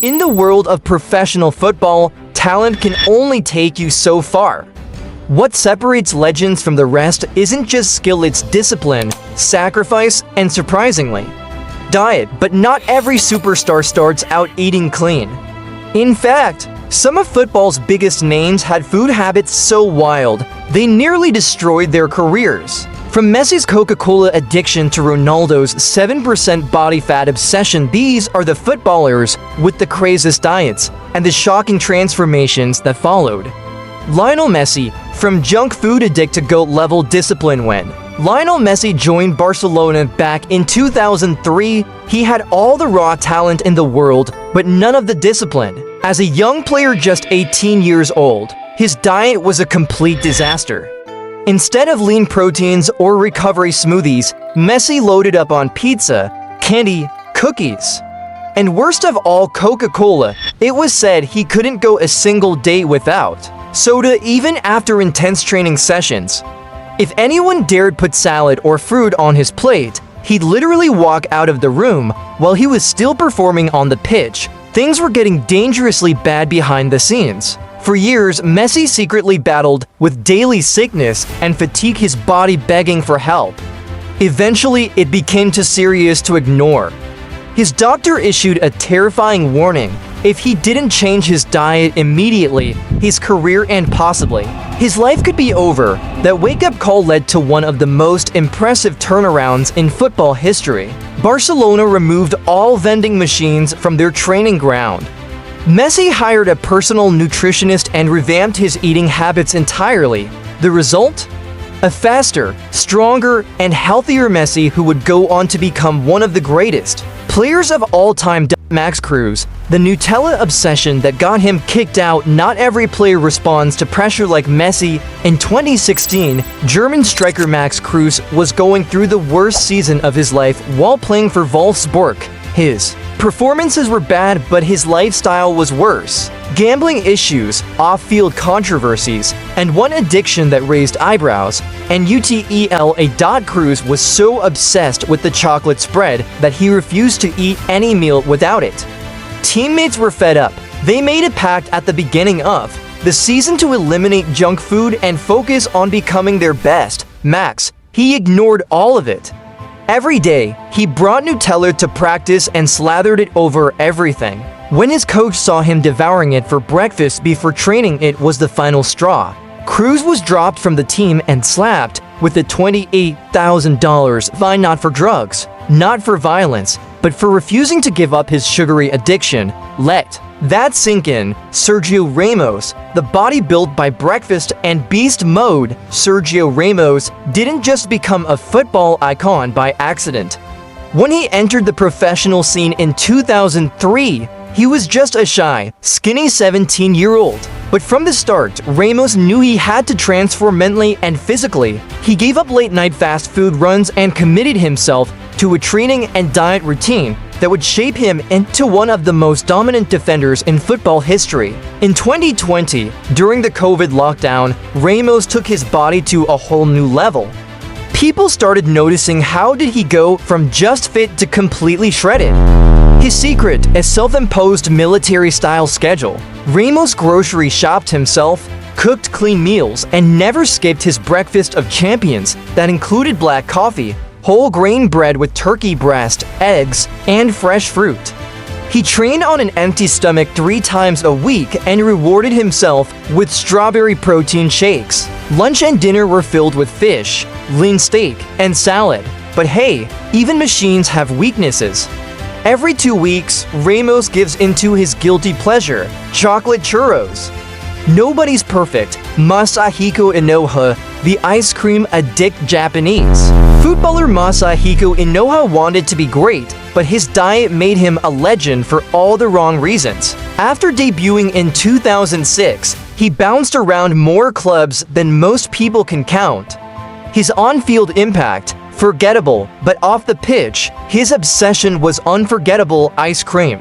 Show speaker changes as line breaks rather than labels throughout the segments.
In the world of professional football, talent can only take you so far. What separates legends from the rest isn't just skill, it's discipline, sacrifice, and surprisingly, diet. But not every superstar starts out eating clean. In fact, some of football's biggest names had food habits so wild, they nearly destroyed their careers. From Messi's Coca-Cola addiction to Ronaldo's 7% body fat obsession, these are the footballers with the craziest diets and the shocking transformations that followed. Lionel Messi, from junk food addict to GOAT-level discipline. When Lionel Messi joined Barcelona back in 2003, he had all the raw talent in the world, but none of the discipline. As a young player just 18 years old, his diet was a complete disaster. Instead of lean proteins or recovery smoothies, Messi loaded up on pizza, candy, cookies, and worst of all, Coca-Cola. It was said he couldn't go a single day without soda even after intense training sessions. If anyone dared put salad or fruit on his plate, he'd literally walk out of the room while he was still performing on the pitch. Things were getting dangerously bad behind the scenes. For years, Messi secretly battled with daily sickness and fatigue, his body begging for help. Eventually, it became too serious to ignore. His doctor issued a terrifying warning: if he didn't change his diet immediately, his career and possibly his life could be over. That wake-up call led to one of the most impressive turnarounds in football history. Barcelona removed all vending machines from their training ground. Messi hired a personal nutritionist and revamped his eating habits entirely. The result? A faster, stronger, and healthier Messi who would go on to become one of the greatest players of all time. Max Cruz, the Nutella obsession that got him kicked out. Not every player responds to pressure like Messi. In 2016, German striker Max Cruz was going through the worst season of his life while playing for Wolfsburg. His performances were bad, but his lifestyle was worse. Gambling issues, off-field controversies, and one addiction that raised eyebrows. And UTELA. Cruz was so obsessed with the chocolate spread that he refused to eat any meal without it. Teammates were fed up. They made a pact at the beginning of the season to eliminate junk food and focus on becoming their best. Max, he ignored all of it. Every day, he brought Nutella to practice and slathered it over everything. When his coach saw him devouring it for breakfast before training, it was the final straw. Cruz was dropped from the team and slapped with a $28,000 fine, not for drugs, not for violence, but for refusing to give up his sugary addiction. Let that sink in. Sergio Ramos, the body built by breakfast and beast mode. Sergio Ramos didn't just become a football icon by accident. When he entered the professional scene in 2003, he was just a shy, skinny 17-year-old. But from the start, Ramos knew he had to transform mentally and physically. He gave up late-night fast food runs and committed himself to a training and diet routine that would shape him into one of the most dominant defenders in football history. In 2020, during the COVID lockdown, Ramos took his body to a whole new level. People started noticing, how did he go from just fit to completely shredded? His secret: a self-imposed military-style schedule. Ramos grocery shopped himself, cooked clean meals, and never skipped his breakfast of champions that included black coffee, whole grain bread with turkey breast, eggs, and fresh fruit. He trained on an empty stomach 3 times a week and rewarded himself with strawberry protein shakes. Lunch and dinner were filled with fish, lean steak, and salad. But hey, even machines have weaknesses. Every 2 weeks, Ramos gives into his guilty pleasure: chocolate churros. Nobody's perfect. Masahiko Inoue, the ice cream addict Japanese. Footballer Masahiko Inoue wanted to be great, but his diet made him a legend for all the wrong reasons. After debuting in 2006, he bounced around more clubs than most people can count. His on-field impact: forgettable, but off the pitch, his obsession was unforgettable: ice cream.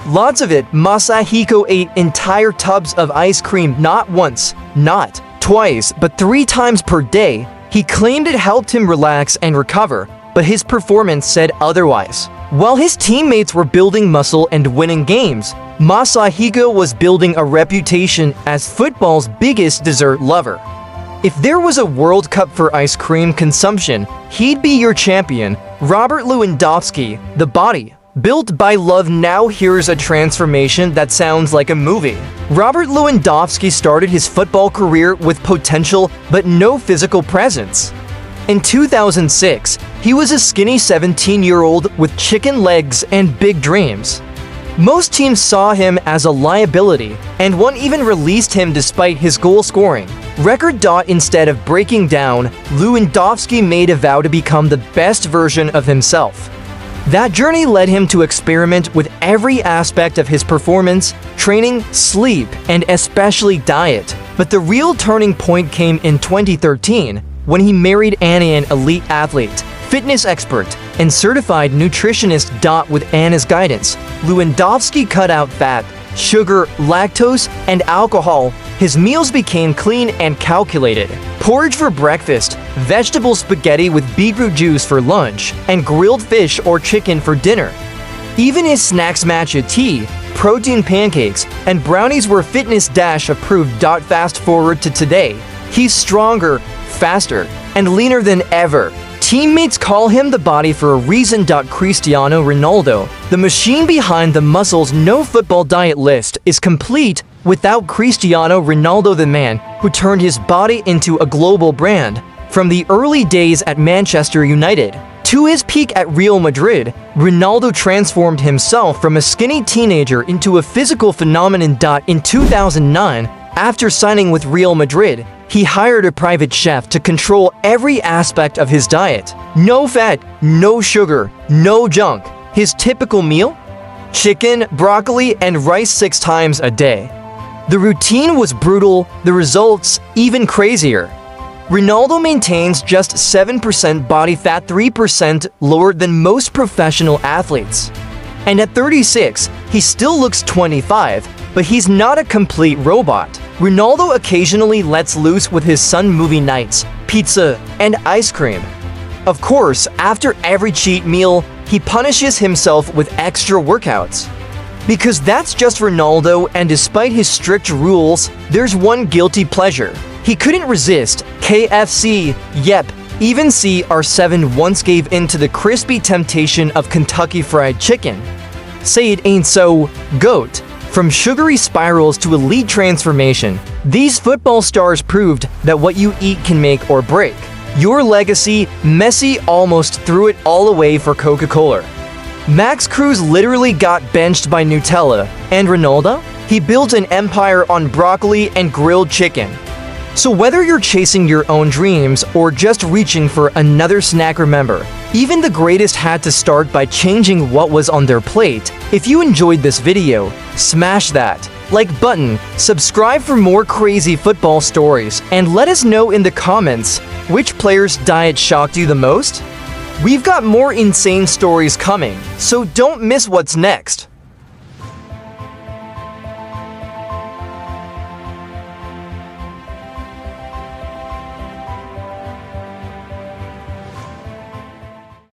Lots of it. Masahiko ate entire tubs of ice cream not once, not twice, but 3 times per day. He claimed it helped him relax and recover. but his performance said otherwise. While his teammates were building muscle and winning games, Masahiko was building a reputation as football's biggest dessert lover. If there was a World Cup for ice cream consumption, he'd be your champion. Robert Lewandowski, the body built by love. Now here's a transformation that sounds like a movie. Robert Lewandowski started his football career with potential but no physical presence. In 2006, he was a skinny 17-year-old with chicken legs and big dreams. Most teams saw him as a liability, and one even released him despite his goal-scoring record. Instead of breaking down, Lewandowski made a vow to become the best version of himself. That journey led him to experiment with every aspect of his performance, training, sleep, and especially diet. But the real turning point came in 2013, when he married Anna, an elite athlete, fitness expert, and certified nutritionist. With Anna's guidance, Lewandowski cut out fat, sugar, lactose, and alcohol. His meals became clean and calculated. Porridge for breakfast, vegetable spaghetti with beetroot juice for lunch, and grilled fish or chicken for dinner. Even his snacks matcha tea, protein pancakes, and brownies were fitness approved. Fast forward to today. He's stronger, faster, and leaner than ever. Teammates call him the body for a reason. Cristiano Ronaldo, the machine behind the muscles. No football diet list is complete without Cristiano Ronaldo, the man who turned his body into a global brand. From the early days at Manchester United to his peak at Real Madrid, Ronaldo transformed himself from a skinny teenager into a physical phenomenon. In 2009, after signing with Real Madrid, he hired a private chef to control every aspect of his diet. No fat, no sugar, no junk. His typical meal? Chicken, broccoli, and rice 6 times a day. The routine was brutal, the results even crazier. Ronaldo maintains just 7% body fat, 3% lower than most professional athletes. And at 36, he still looks 25, but he's not a complete robot. Ronaldo occasionally lets loose with his son movie nights, pizza, and ice cream. Of course, after every cheat meal, he punishes himself with extra workouts. Because that's just Ronaldo, and despite his strict rules, there's one guilty pleasure he couldn't resist: KFC. Yep, even CR7 once gave in to the crispy temptation of Kentucky Fried Chicken. Say it ain't so, GOAT. From sugary spirals to elite transformation, these football stars proved that what you eat can make or break your legacy. Messi almost threw it all away for Coca-Cola. Max Cruz literally got benched by Nutella. And Ronaldo? He built an empire on broccoli and grilled chicken. So whether you're chasing your own dreams or just reaching for another snack, remember, even the greatest had to start by changing what was on their plate. If you enjoyed this video, smash that like button, subscribe for more crazy football stories, and let us know in the comments which player's diet shocked you the most. We've got more insane stories coming, so don't miss what's next.